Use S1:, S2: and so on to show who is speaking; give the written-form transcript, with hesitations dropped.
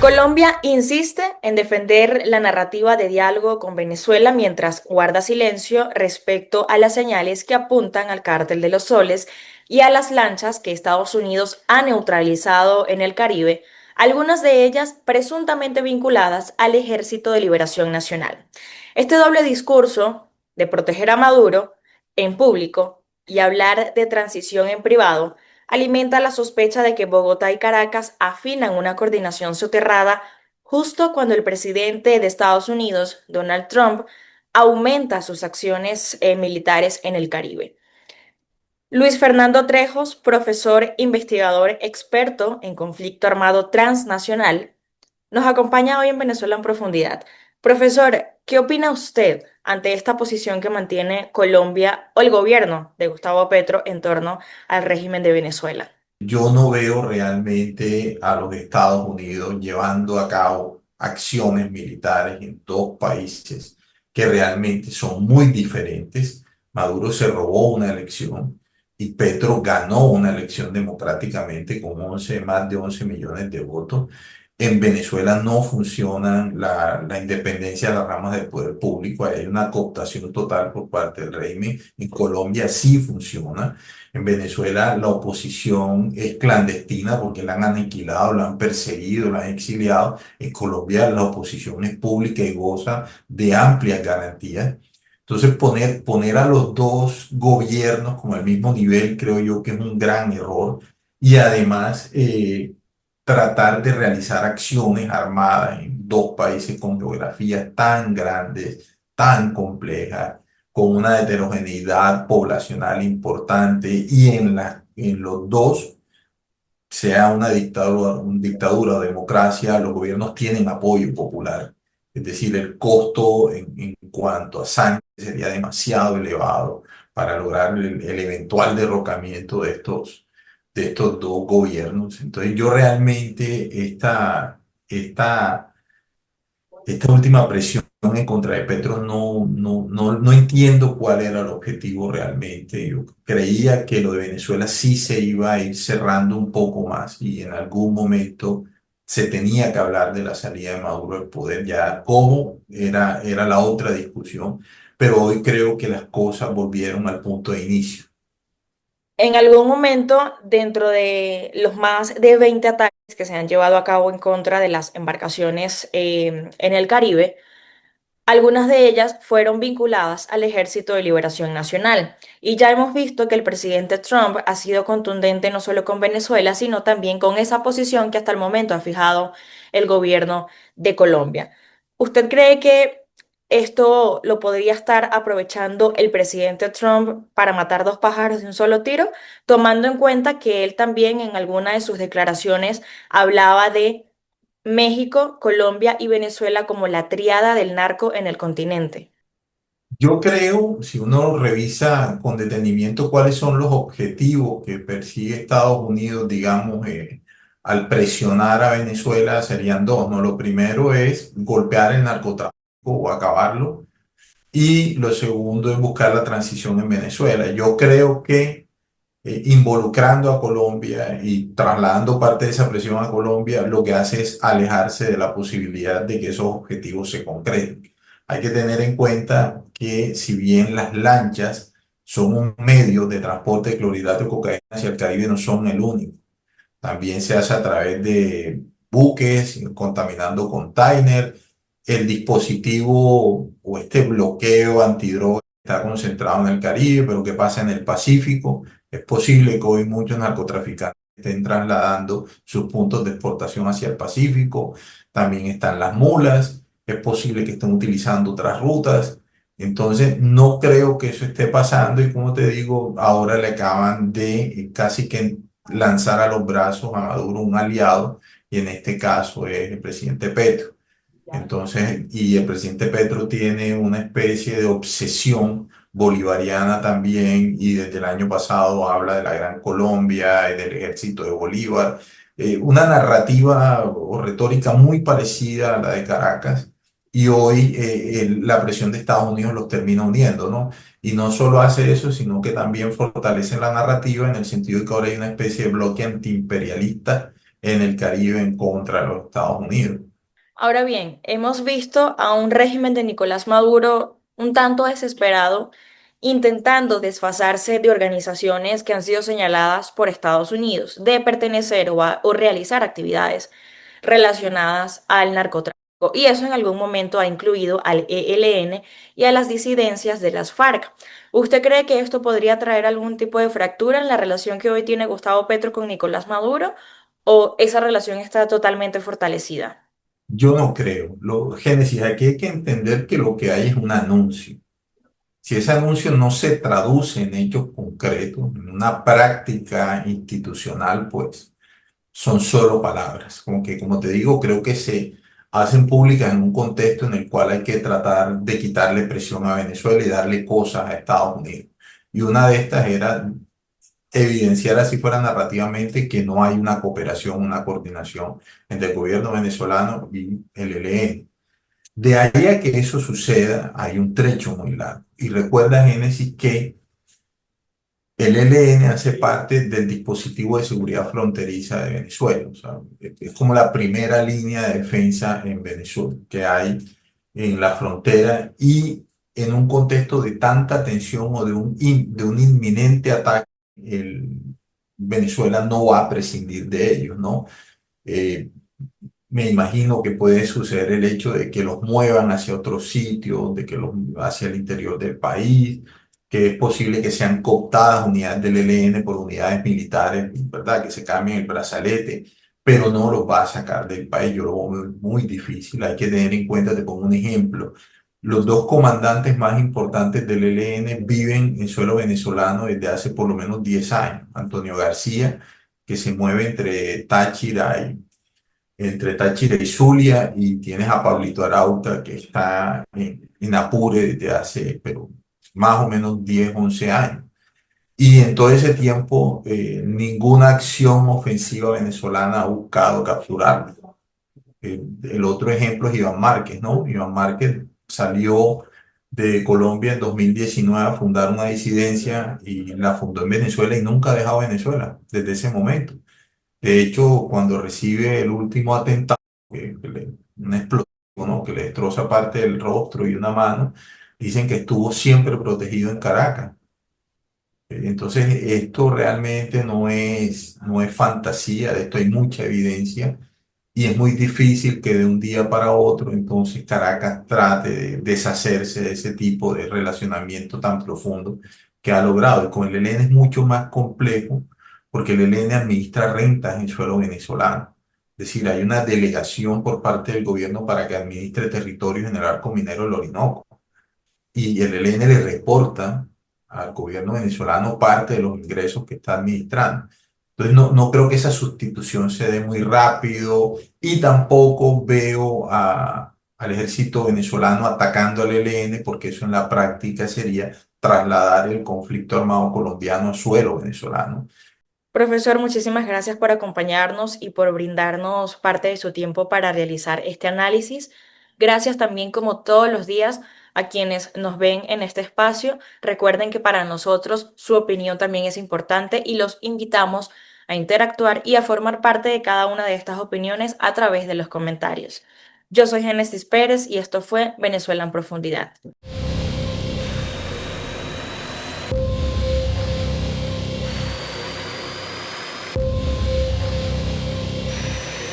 S1: Colombia insiste en defender la narrativa de diálogo con Venezuela mientras guarda silencio respecto a las señales que apuntan al cártel de los soles y a las lanchas que Estados Unidos ha neutralizado en el Caribe, algunas de ellas presuntamente vinculadas al Ejército de Liberación Nacional. Este doble discurso de proteger a Maduro en público y hablar de transición en privado alimenta la sospecha de que Bogotá y Caracas afinan una coordinación soterrada justo cuando el presidente de Estados Unidos, Donald Trump, aumenta sus acciones militares en el Caribe. Luis Fernando Trejos, profesor investigador experto en conflicto armado transnacional, nos acompaña hoy en Venezuela en profundidad. Profesor, ¿qué opina usted ante esta posición que mantiene Colombia o el gobierno de Gustavo Petro en torno al régimen de Venezuela?
S2: Yo no veo realmente a los Estados Unidos llevando a cabo acciones militares en dos países que realmente son muy diferentes. Maduro se robó una elección y Petro ganó una elección democráticamente con más de 11 millones de votos. En Venezuela no funciona la independencia de las ramas del poder público, hay una cooptación total por parte del régimen. En Colombia sí funciona. En Venezuela la oposición es clandestina porque la han aniquilado, la han perseguido, la han exiliado. En Colombia la oposición es pública y goza de amplias garantías. Entonces poner a los dos gobiernos como al mismo nivel creo yo que es un gran error. Y además tratar de realizar acciones armadas en dos países con geografías tan grandes, tan complejas, con una heterogeneidad poblacional importante y en los dos, sea una dictadura o democracia, los gobiernos tienen apoyo popular. Es decir, el costo en cuanto a sangre sería demasiado elevado para lograr el eventual derrocamiento de estos dos gobiernos. Entonces, yo realmente esta última presión en contra de Petro no entiendo cuál era el objetivo realmente. Yo creía que lo de Venezuela sí se iba a ir cerrando un poco más y en algún momento se tenía que hablar de la salida de Maduro del poder, ya cómo era la otra discusión, pero hoy creo que las cosas volvieron al punto de inicio.
S1: En algún momento, dentro de los más de 20 ataques que se han llevado a cabo en contra de las embarcaciones en el Caribe, algunas de ellas fueron vinculadas al Ejército de Liberación Nacional. Y ya hemos visto que el presidente Trump ha sido contundente no solo con Venezuela, sino también con esa posición que hasta el momento ha fijado el gobierno de Colombia. ¿Usted cree que esto lo podría estar aprovechando el presidente Trump para matar dos pájaros de un solo tiro, tomando en cuenta que él también en alguna de sus declaraciones hablaba de México, Colombia y Venezuela como la tríada del narco en el continente?
S2: Yo creo, si uno revisa con detenimiento cuáles son los objetivos que persigue Estados Unidos, digamos, al presionar a Venezuela, serían dos, ¿no? Lo primero es golpear el narcotráfico o acabarlo, y lo segundo es buscar la transición en Venezuela. Yo creo que involucrando a Colombia y trasladando parte de esa presión a Colombia, lo que hace es alejarse de la posibilidad de que esos objetivos se concreten. Hay que tener en cuenta que si bien las lanchas son un medio de transporte de clorhidrato de cocaína hacia el Caribe, no son el único. También se hace a través de buques, contaminando container. El dispositivo o este bloqueo antidroga está concentrado en el Caribe, pero ¿qué pasa en el Pacífico? Es posible que hoy muchos narcotraficantes estén trasladando sus puntos de exportación hacia el Pacífico. También están las mulas. Es posible que estén utilizando otras rutas. Entonces, no creo que eso esté pasando y como te digo, ahora le acaban de casi que lanzar a los brazos a Maduro un aliado, y en este caso es el presidente Petro. Entonces, y el presidente Petro tiene una especie de obsesión bolivariana también, y desde el año pasado habla de la Gran Colombia y del ejército de Bolívar, una narrativa o retórica muy parecida a la de Caracas, y hoy la presión de Estados Unidos los termina uniendo, ¿no? Y no solo hace eso, sino que también fortalece la narrativa en el sentido de que ahora hay una especie de bloque antiimperialista en el Caribe en contra de los Estados Unidos.
S1: Ahora bien, hemos visto a un régimen de Nicolás Maduro un tanto desesperado, intentando desfasarse de organizaciones que han sido señaladas por Estados Unidos de pertenecer o realizar actividades relacionadas al narcotráfico. Y eso en algún momento ha incluido al ELN y a las disidencias de las FARC. ¿Usted cree que esto podría traer algún tipo de fractura en la relación que hoy tiene Gustavo Petro con Nicolás Maduro o esa relación está totalmente fortalecida?
S2: Yo no creo. Génesis, aquí hay que entender que lo que hay es un anuncio. Si ese anuncio no se traduce en hechos concretos, en una práctica institucional, pues son solo palabras. Como que, como te digo, creo que se hacen públicas en un contexto en el cual hay que tratar de quitarle presión a Venezuela y darle cosas a Estados Unidos. Y una de estas era evidenciar así fuera narrativamente que no hay una cooperación, una coordinación entre el gobierno venezolano y el ELN. De ahí a que eso suceda, hay un trecho muy largo. Y recuerda, Génesis, que el ELN hace parte del dispositivo de seguridad fronteriza de Venezuela. O sea, es como la primera línea de defensa en Venezuela que hay en la frontera y en un contexto de tanta tensión o de un inminente ataque, el, Venezuela no va a prescindir de ellos, ¿no? Eh, Me imagino que puede suceder el hecho de que los muevan hacia otros sitios, de que los hacia el interior del país, que es posible que sean cooptadas unidades del ELN por unidades militares, ¿verdad? Que se cambien el brazalete, pero no los va a sacar del país. Yo lo veo muy, muy difícil. Hay que tener en cuenta, te pongo un ejemplo. Los dos comandantes más importantes del ELN viven en suelo venezolano desde hace por lo menos 10 años. Antonio García, que se mueve entre Táchira y Zulia, y tienes a Pablito Arauta, que está en Apure desde hace, pero más o menos 10 u 11 años. Y en todo ese tiempo, ninguna acción ofensiva venezolana ha buscado capturarlo. El otro ejemplo es Iván Márquez, ¿no? Iván Márquez salió de Colombia en 2019 a fundar una disidencia y la fundó en Venezuela y nunca ha dejado Venezuela desde ese momento. De hecho, cuando recibe el último atentado, una explosión, ¿no? Que le destroza parte del rostro y una mano, dicen que estuvo siempre protegido en Caracas. Entonces, esto realmente no es fantasía, de esto hay mucha evidencia y es muy difícil que de un día para otro entonces Caracas trate de deshacerse de ese tipo de relacionamiento tan profundo que ha logrado. Y con el ELN es mucho más complejo porque el ELN administra rentas en suelo venezolano. Es decir, hay una delegación por parte del gobierno para que administre territorios en el arco minero del Orinoco y el ELN le reporta al gobierno venezolano parte de los ingresos que está administrando. Entonces, no creo que esa sustitución se dé muy rápido y tampoco veo al ejército venezolano atacando al ELN, porque eso en la práctica sería trasladar el conflicto armado colombiano a suelo venezolano.
S1: Profesor, muchísimas gracias por acompañarnos y por brindarnos parte de su tiempo para realizar este análisis. Gracias también, como todos los días, a quienes nos ven en este espacio. Recuerden que para nosotros su opinión también es importante y los invitamos a interactuar y a formar parte de cada una de estas opiniones a través de los comentarios. Yo soy Génesis Pérez y esto fue Venezuela en Profundidad.